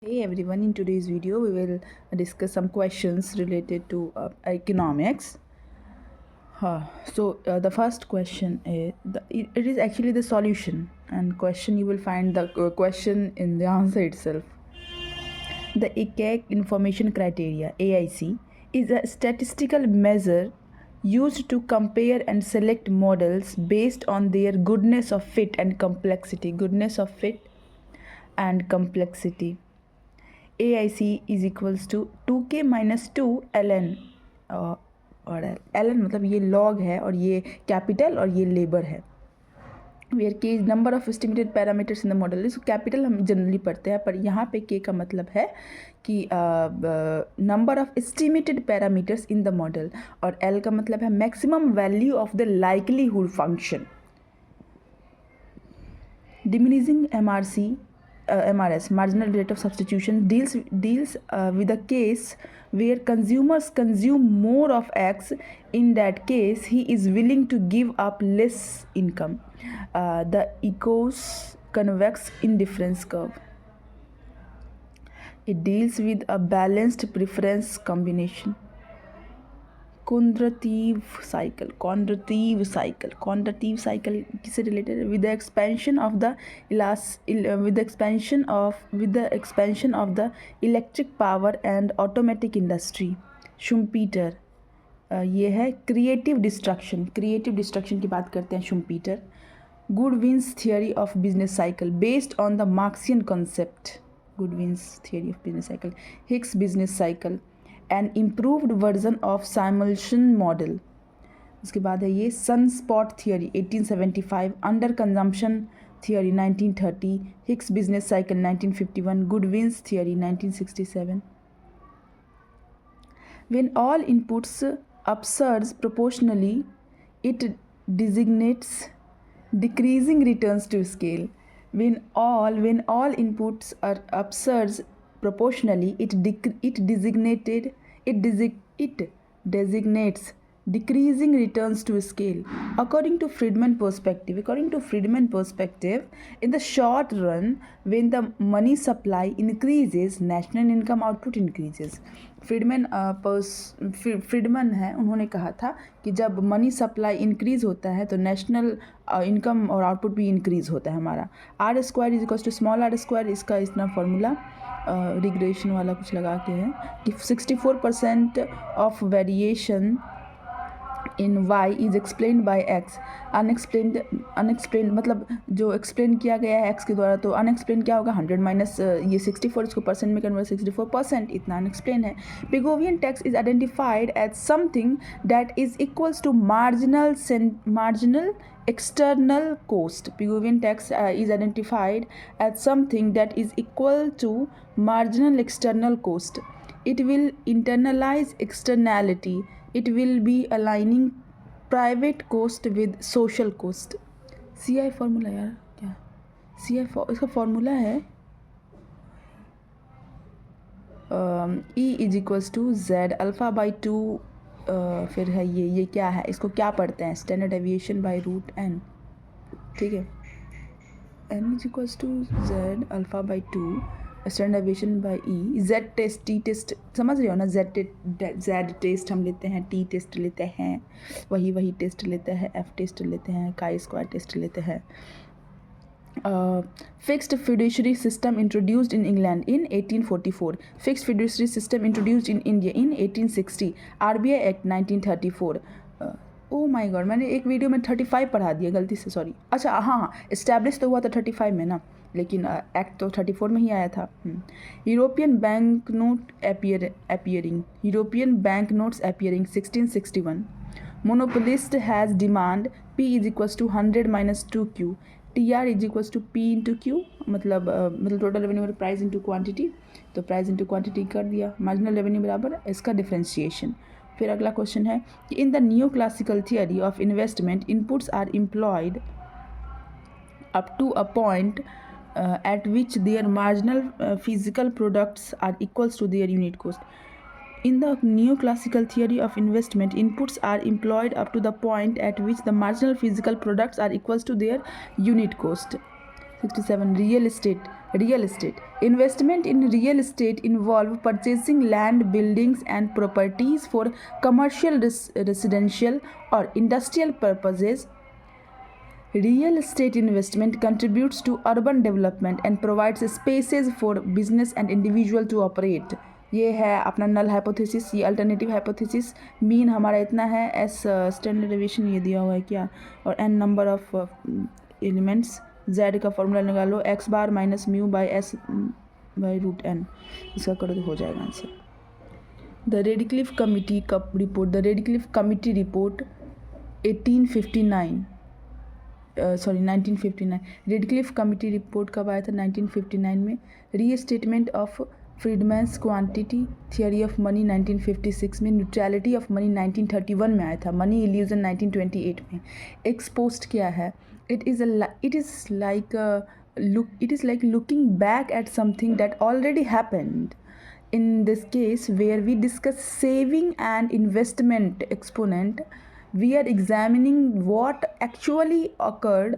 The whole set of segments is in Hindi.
Hey everyone, in today's video we will discuss some questions related to economics. The first question is it is actually the solution, and question you will find the question in the answer itself. The ECAC information criteria AIC is a statistical measure used to compare and select models based on their goodness of fit and complexity. Goodness of fit and complexity. AIC is equals to 2K minus 2 ln और ln मतलब ये log है और ये कैपिटल और ये लेबर है. वेयर के is number of estimated parameters in the model. इसको कैपिटल हम जनरली पढ़ते हैं, पर यहाँ पे के का मतलब है कि number of estimated parameters in the model, और एल का मतलब है maximum value of the likelihood function. Diminishing MRS, marginal rate of substitution, deals with a case where consumers consume more of X. In that case, he is willing to give up less income. The Ecos convex indifference curve. It deals with a balanced preference combination. Quantitative cycle किससे related है? With the expansion of the electric power and automatic industry. Schumpeter, ये है creative destruction की बात करते हैं Schumpeter. Goodwin's theory of business cycle based on the Marxian concept. Goodwin's theory of business cycle. Hicks business cycle, an improved version of Simulation model. उसके बाद है ये sunspot theory 1875, under consumption theory 1930, Hicks business cycle 1951, Goodwin's theory 1967. When all inputs upsurge proportionally, it designates decreasing returns to scale. When all inputs are upsurge proportionally, it designates decreasing returns to scale. According to Friedman perspective, in the short run, when the money supply increases, national income output increases. Fridman है, उन्होंने कहा था कि जब मनी सप्लाई इंक्रीज़ होता है तो नेशनल इनकम और आउटपुट भी इंक्रीज़ होता है हमारा. R square is equals to small R square. इसका इतना फॉर्मूला रिग्रेशन वाला कुछ लगा के है कि 64% of variation in y is explained bye x. Unexplained मतलब जो एक्सप्लेन किया गया है x के द्वारा, तो अनएक्सप्लेन क्या होगा 100 माइनस ये 64, इसको परसेंट में कन्वर्ट 64%, इतना अनएक्सप्लेन है. Pigovian tax is identified as something that is equals to marginal external cost. Pigovian tax is identified as something that is equal to marginal external cost. It will internalize externality. It will be aligning private cost with social cost. CI formula यार क्या CI इसका फॉर्मूला है E is equals to Z alpha by 2. फिर है ये क्या है, इसको क्या पढ़ते हैं, standard deviation by root n. ठीक है, n is equals to Z alpha by 2 standard deviation by E. Z test T test समझ रहे हो ना. Z टेस्ट हम लेते हैं, T टेस्ट लेते हैं, वही टेस्ट लेते हैं, F टेस्ट लेते हैं, काई स्क्वायर टेस्ट लेते हैं. Fixed fiduciary system introduced in England in 1844. Fixed fiduciary system introduced in India in 1860. RBI Act 1934. Oh my God, मैंने एक वीडियो में 35 पढ़ा दिया गलती से, सॉरी. अच्छा हाँ, इस्टेब्लिश तो हुआ था 35 में ना, लेकिन एक्ट तो 34 में ही आया था. European bank note appearing 1661. Monopolist has demand P is equals to 100 minus 2Q. TR is equals to P into Q, मतलब total revenue price into quantity, तो प्राइस इंटू क्वांटिटी कर दिया. मार्जिनल रेवेन्यू बराबर इसका डिफ्रेंशिएशन. फिर अगला क्वेश्चन है कि in the new classical theory of investment inputs are employed up to a point at which their marginal physical products are equals to their unit cost. In the neoclassical theory of investment, inputs are employed up to the point at which the marginal physical products are equals to their unit cost. 67. Real estate Real estate. Investment in real estate involve purchasing land, buildings, and properties for commercial, residential, or industrial purposes. Real estate investment contributes to urban development and provides spaces for business and individual to operate. ये है अपना नल हाइपोथेसिस, ये अल्टरनेटिव हाइपोथेसिस। मीन हमारा इतना है, एस स्टैंडर्ड डेविएशन ये दिया हुआ है क्या, और N number of elements. Z का फॉर्मूला निकालो, X bar minus mu by S by root N, इसका करो तो हो जाएगा आंसर। द रेडक्लिफ कमिटी का report, the Radcliffe committee report 1959। Radcliffe committee report कब आया था? 1959 में। Restatement of Friedman's quantity theory of money 1956 में। न्यूट्रलिटी ऑफ मनी 1931 में आया था। मनी इल्यूजन 1928 में। एक्सपोस्ट क्या है? it is like looking back at something that already happened. In this case, where we discuss saving and investment exponent, we are examining what actually occurred.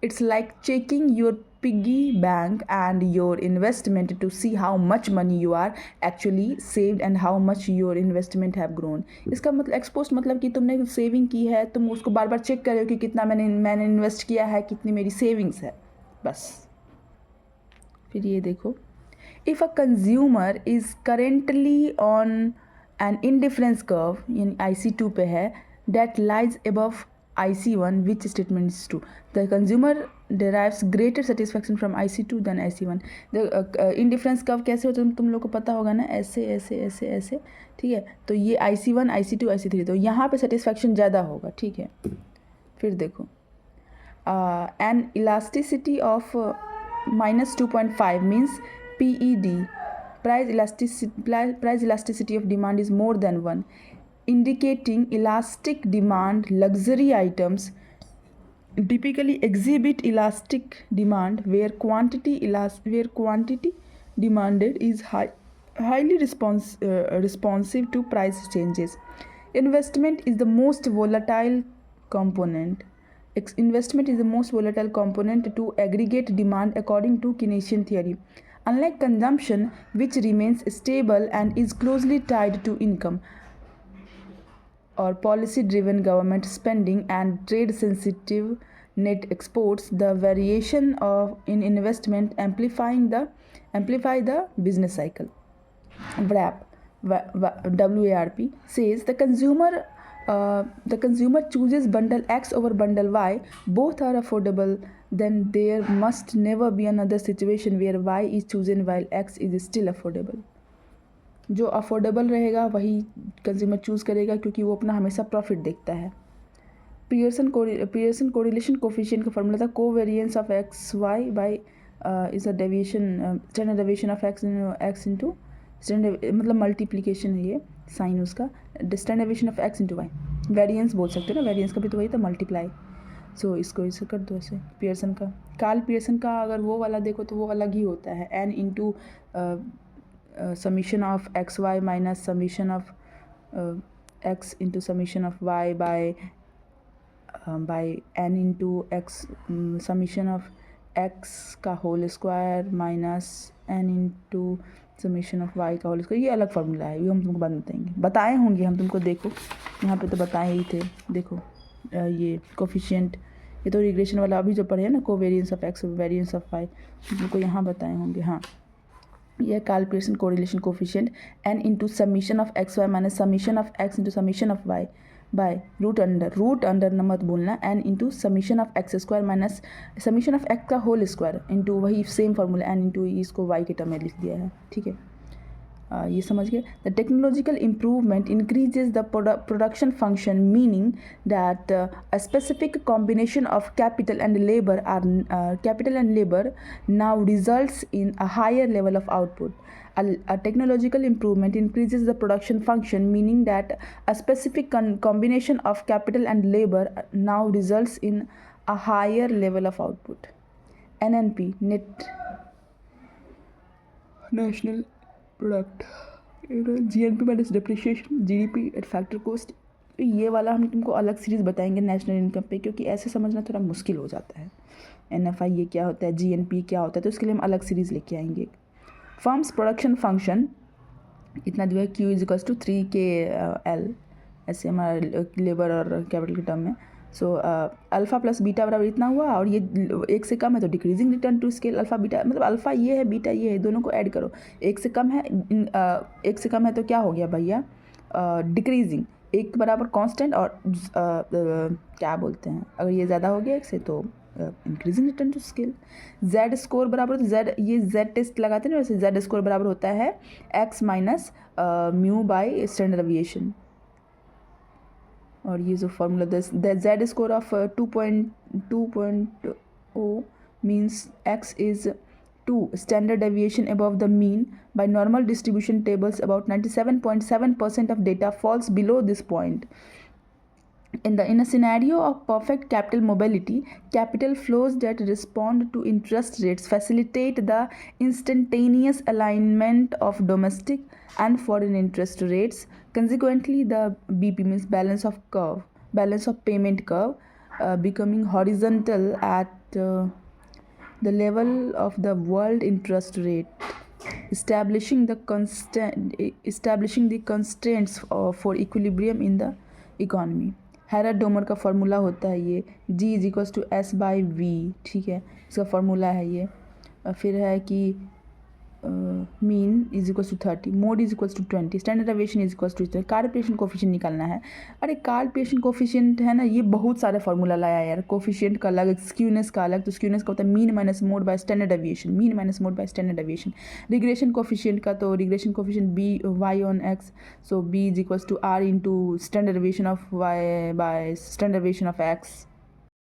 It's like checking your piggy bank and your investment to see how much money you are actually saved and how much your investment have grown. इसका मतलब एक्सपोस्ट मतलब कि तुमने सेविंग की है, तुम उसको बार बार चेक कर रहे हो कि कितना मैंने इन्वेस्ट किया है, कितनी मेरी सेविंग्स है, बस। फिर ये देखो, if a consumer is currently on an indifference curve, यानी IC2 पे है, that lies above IC1, which statement is true? The consumer derives greater satisfaction from IC2 than IC1. The indifference curve कैसे होता है तुम लोग को पता होगा ना, ऐसे ऐसे ऐसे ऐसे, ठीक है। तो ये IC1, IC2, IC3, तो यहाँ पे सेटिस्फैक्शन ज़्यादा होगा, ठीक है। फिर देखो, an elasticity of -2.5 means PED, price elasticity of demand is more than 1, indicating elastic demand. Luxury items typically exhibit elastic demand where quantity demanded is highly responsive to price changes. Investment is the most volatile component. Investment is the most volatile component to aggregate demand according to Keynesian theory. Unlike consumption, which remains stable and is closely tied to income or policy-driven government spending and trade-sensitive net exports, the variation in investment amplify the business cycle. WARP says the consumer chooses bundle X over bundle Y. Both are affordable. Then there must never be another situation where Y is chosen while X is still affordable. जो अफोर्डेबल रहेगा वही कंज्यूमर चूज़ करेगा, क्योंकि वो अपना हमेशा प्रॉफिट देखता है। पियर्सन कोरिलेशन कोफिशिएंट का फॉर्मूला था covariance of X Y by is a deviation, standard deviation of X into standard, मतलब मल्टीप्लिकेशन है ये साइन उसका, standard deviation of X into Y. Variance बोल सकते हो ना, वेरिएंस का भी तो वही था, मल्टीप्लाई। सो इसको इसे कर दो ऐसे। पियर्सन का, कार्ल पियर्सन का अगर वो वाला देखो तो वो अलग ही होता है, N into summation of xy minus summation of x into summation of y by n into x summation of x का whole square minus n into summation of y का होल स्क्वायर। ये अलग फार्मूला है, ये हम तुमको बाद में बताए होंगे हम तुमको। देखो यहाँ पे तो बताए ही थे, देखो ये कोफिशिएंट, ये तो रिग्रेशन वाला अभी जो पढ़े हैं ना, covariance of X variance of Y, तुमको यहाँ बताए होंगे। हाँ, यह Karl Pearson correlation coefficient n into summation of X Y minus summation of X into summation of Y by root under न मत बोलना, n into summation of X square minus summation of X का होल स्क्वायर इंटू वही सेम फार्मूला n इंटू इसको y के टर्म में लिख दिया है, ठीक है। ये समझ गए। The technological improvement increases the production function, meaning that a specific combination of capital and labour now results in a higher level of output. A technological improvement increases the production function, meaning that a specific combination of capital and labor now results in a higher level of output. NNP, net national product, GNP minus depreciation, GDP at factor cost, तो ये वाला हम तुमको अलग सीरीज़ बताएंगे नेशनल इनकम पे, क्योंकि ऐसे समझना थोड़ा मुश्किल हो जाता है। NFI ये क्या होता है, GNP क्या होता है, तो उसके लिए हम अलग सीरीज़ लेके आएंगे। फर्म्स प्रोडक्शन फंक्शन इतना दिया है, Q = 3KL, ऐसे हमारा लेबर और कैपिटल के टर्म में। सो अल्फ़ा प्लस बीटा बराबर इतना हुआ, और ये 1 से कम है तो decreasing return to scale alpha beta, मतलब अल्फ़ा ये है बीटा ये है, दोनों को ऐड करो। 1 से कम है 1 से कम है तो क्या हो गया भैया, डिक्रीजिंग। 1 बराबर कांस्टेंट, और क्या बोलते हैं, अगर ये ज़्यादा हो गया 1 से तो increasing return to scale. Z score बराबर, तो Z ये Z टेस्ट लगाते हैं ना, वैसे Z स्कोर बराबर होता है x minus mu by standard aviation. और ये जो formula the Z score of 2.0 means x is 2 standard deviation above the mean. By normal distribution tables, about 97.7% of data falls below this point. In a scenario of perfect capital mobility, capital flows that respond to interest rates facilitate the instantaneous alignment of domestic and foreign interest rates. Consequently, the BP means balance of payment curve, becoming horizontal at the level of the world interest rate, establishing the constraints for equilibrium in the economy. हैरर-डोमर का फार्मूला होता है ये, G = S/V, ठीक है, इसका फार्मूला है ये। फिर है कि mean = 30, mode = 20, standard deviation = Karl Pearson coefficient निकालना है। अरे कार्पेशन कोफिशिएंट है ना, ये बहुत सारे फार्मूला लाया यार, कोफिशिएंट का अलग, स्क्यूनेस का अलग। तो स्क्यूनेस का होता है mean minus mode by standard deviation, mean minus mode by standard deviation. Regression coefficient का, तो regression coefficient y/x, so B = R × standard deviation of y by standard deviation of x।